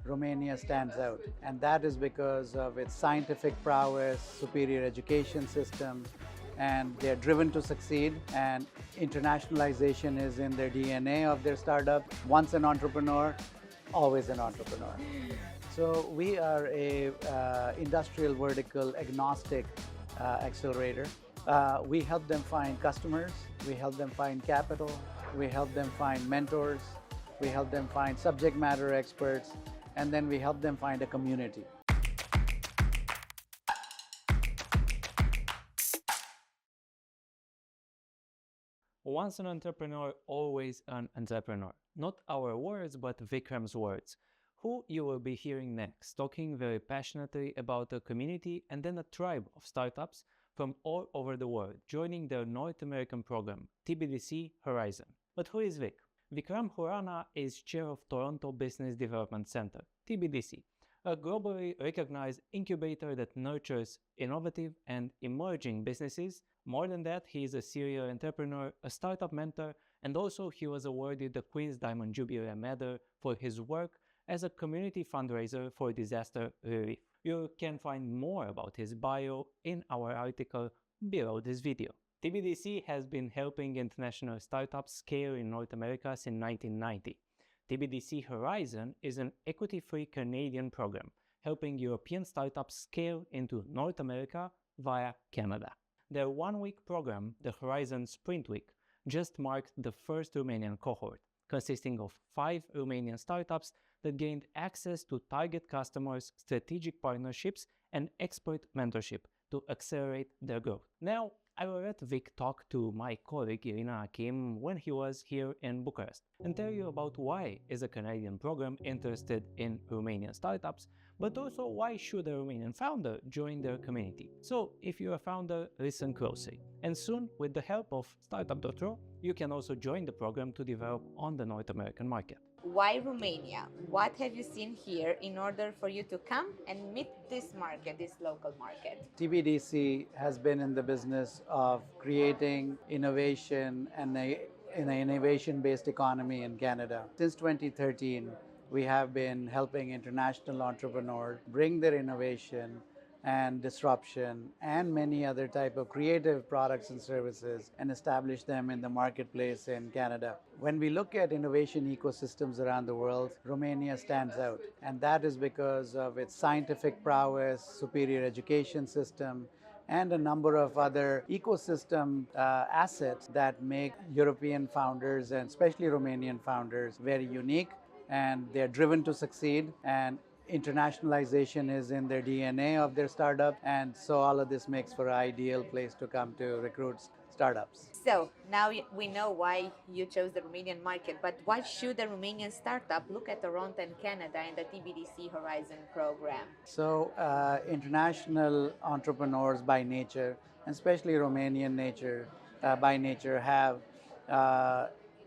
Romania stands out. And that is because of its scientific prowess, superior education system, and they're driven to succeed. And internationalization is in their DNA of their startup. Once an entrepreneur, always an entrepreneur. So we are a industrial vertical agnostic accelerator. We help them find customers, we help them find capital, we help them find mentors, we help them find subject matter experts, and then we help them find a community. Once an entrepreneur, always an entrepreneur. Not our words, but Vikram's words, who you will be hearing next, talking very passionately about a community and then a tribe of startups from all over the world, joining their North American program, TBDC Horizon. But who is Vik? Vikram Khurana is chair of Toronto Business Development Center, TBDC, a globally recognized incubator that nurtures innovative and emerging businesses. More than that, he is a serial entrepreneur, a startup mentor, and also he was awarded the Queen's Diamond Jubilee Medal for his work as a community fundraiser for disaster relief. You can find more about his bio in our article below this video. TBDC has been helping international startups scale in North America since 1990. TBDC Horizon is an equity-free Canadian program helping European startups scale into North America via Canada. Their one-week program, the Horizon Sprint Week, just marked the first Romanian cohort, consisting of 5 Romanian startups that gained access to target customers, strategic partnerships, and expert mentorship to accelerate their growth. Now, I will let Vik talk to my colleague Irina Akim when he was here in Bucharest and tell you about why is a Canadian program interested in Romanian startups, but also why should a Romanian founder join their community. So if you're a founder, listen closely. And soon, with the help of Startup.ro, you can also join the program to develop on the North American market. Why Romania? What have you seen here in order for you to come and meet this market, this local market? TBDC has been in the business of creating innovation and in an innovation-based economy in Canada. Since 2013, we have been helping international entrepreneurs bring their innovation and disruption and many other type of creative products and services and establish them in the marketplace in Canada. When we look at innovation ecosystems around the world, Romania stands out. And that is because of its scientific prowess, superior education system, and a number of other ecosystem assets that make European founders and especially Romanian founders very unique, and they're driven to succeed, and internationalization is in their DNA of their startup, and so all of this makes for an ideal place to come to recruit startups. So now we know why you chose the Romanian market, but why should a Romanian startup look at Toronto and Canada and the TBDC Horizon program? So international entrepreneurs by nature, and especially Romanian nature by nature, have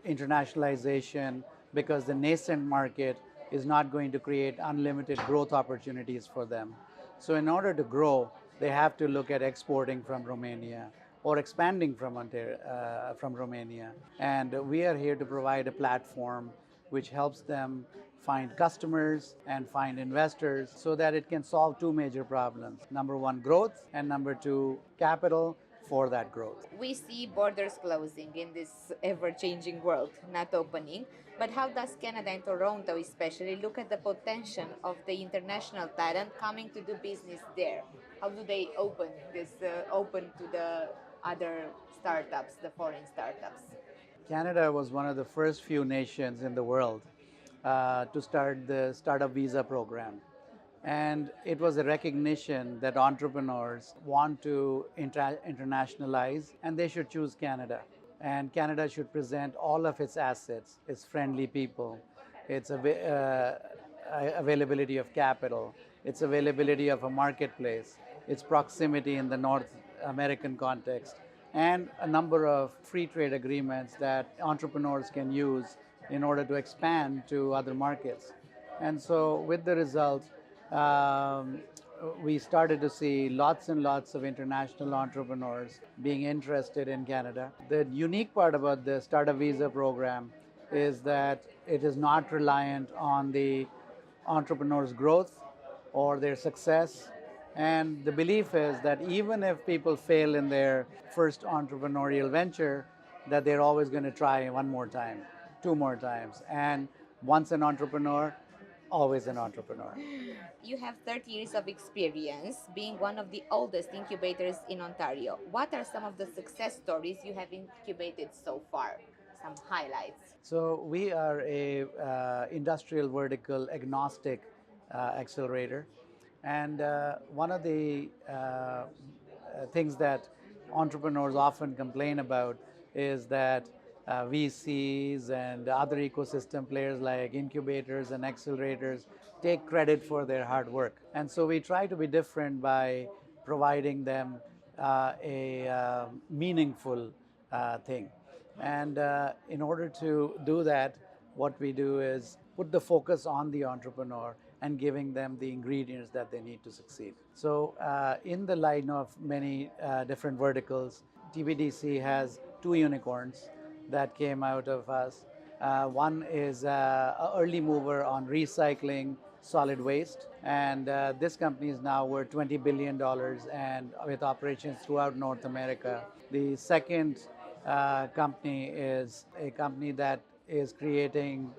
internationalization because the nascent market is not going to create unlimited growth opportunities for them. So in order to grow, they have to look at exporting from Romania or expanding from Romania. And we are here to provide a platform which helps them find customers and find investors so that it can solve 2 major problems. Number 1, growth, and number 2, capital for that growth. We see borders closing in this ever-changing world, not opening. But how does Canada and Toronto especially look at the potential of the international talent coming to do business there? How do they open to the other startups, the foreign startups? Canada was one of the first few nations in the world to start the Startup Visa program. And it was a recognition that entrepreneurs want to internationalize, and they should choose Canada. And Canada should present all of its assets, its friendly people, its availability of capital, its availability of a marketplace, its proximity in the North American context, and a number of free trade agreements that entrepreneurs can use in order to expand to other markets. And so with the result, we started to see lots and lots of international entrepreneurs being interested in Canada. The unique part about the Startup Visa program is that it is not reliant on the entrepreneurs' growth or their success. And the belief is that even if people fail in their first entrepreneurial venture, that they're always going to try one more time, two more times. And once an entrepreneur, always an entrepreneur. You have 30 years of experience being one of the oldest incubators in Ontario. What are some of the success stories you have incubated so far? Some highlights. So we are a industrial vertical agnostic accelerator, and one of the things that entrepreneurs often complain about is that VCs and other ecosystem players like incubators and accelerators take credit for their hard work. And so we try to be different by providing them a meaningful thing. And in order to do that, what we do is put the focus on the entrepreneur and giving them the ingredients that they need to succeed. So, in the line of many different verticals, TBDC has two unicorns that came out of us. One is an early mover on recycling solid waste, and this company is now worth $20 billion and with operations throughout North America. The second company is a company that is creating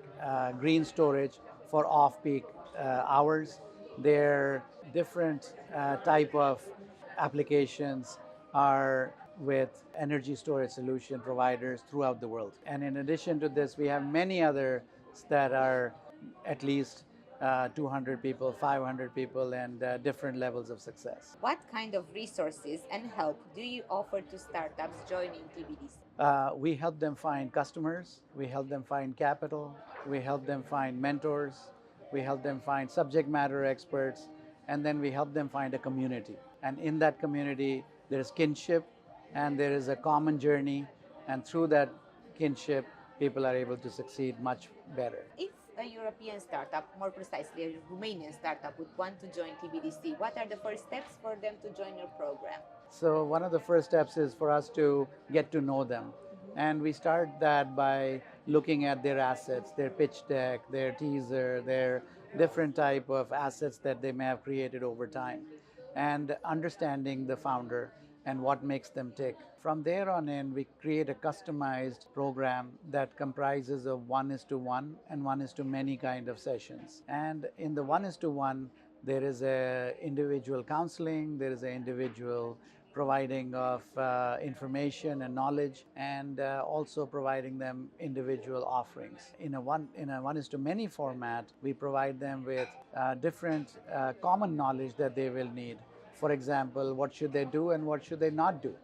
green storage for off-peak hours. Their different type of applications are with energy storage solution providers throughout the world. And in addition to this, we have many others that are at least 200 people, 500 people, and different levels of success. What kind of resources and help do you offer to startups joining TBDC? We help them find customers, we help them find capital, we help them find mentors, we help them find subject matter experts, and then we help them find a community. And in that community, there is kinship and there is a common journey, and through that kinship, people are able to succeed much better. If a European startup, more precisely a Romanian startup, would want to join TBDC, what are the first steps for them to join your program? So one of the first steps is for us to get to know them. And we start that by looking at their assets, their pitch deck, their teaser, their different type of assets that they may have created over time, and understanding the founder and what makes them tick. From there on in, we create a customized program that comprises of 1:1 and 1:many kind of sessions. And in the 1:1, there is a individual counseling, there is an individual providing of information and knowledge, and also providing them individual offerings. In a 1:many format, we provide them with different common knowledge that they will need. For example, what should they do and what should they not do?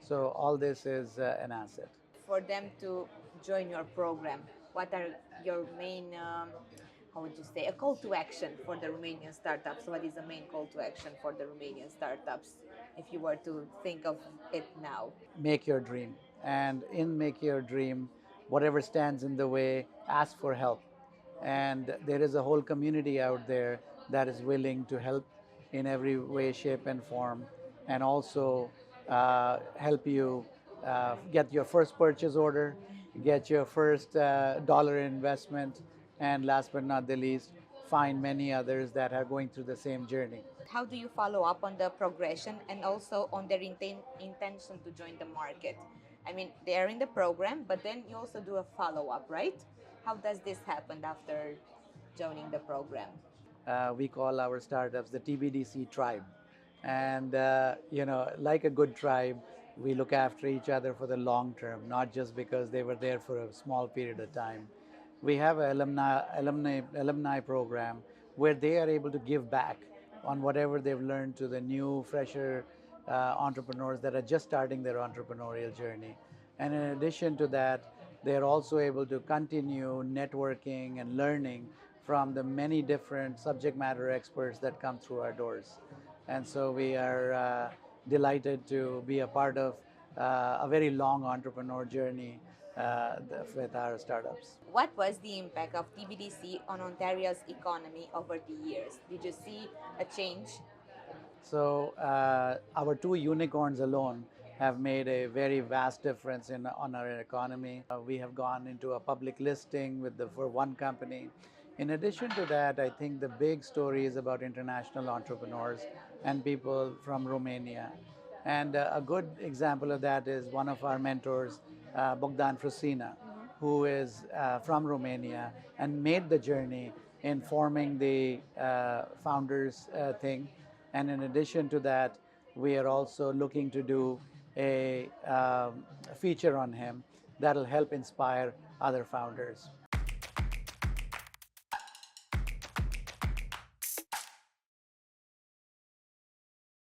So all this is an asset. For them to join your program, what are your main, how would you say, a call to action for the Romanian startups? What is the main call to action for the Romanian startups, if you were to think of it now? Make your dream. And in Make Your Dream, whatever stands in the way, ask for help. And there is a whole community out there that is willing to help in every way, shape, and form, and also help you get your first purchase order, get your first dollar investment, and last but not the least, find many others that are going through the same journey. How do you follow up on the progression and also on their intention to join the market? I mean, they are in the program, but then you also do a follow up, right? How does this happen after joining the program? We call our startups the TBDC tribe. And, like a good tribe, we look after each other for the long term, not just because they were there for a small period of time. We have an alumni program where they are able to give back on whatever they've learned to the new, fresher entrepreneurs that are just starting their entrepreneurial journey. And in addition to that, they're also able to continue networking and learning from the many different subject matter experts that come through our doors. And so we are delighted to be a part of a very long entrepreneur journey with our startups. What was the impact of TBDC on Ontario's economy over the years? Did you see a change? So our two unicorns alone have made a very vast difference on our economy. We have gone into a public listing for one company, In addition to that, I think the big story is about international entrepreneurs and people from Romania. And a good example of that is one of our mentors, Bogdan Frusina, who is from Romania and made the journey in forming the founders thing. And in addition to that, we are also looking to do a feature on him that'll help inspire other founders.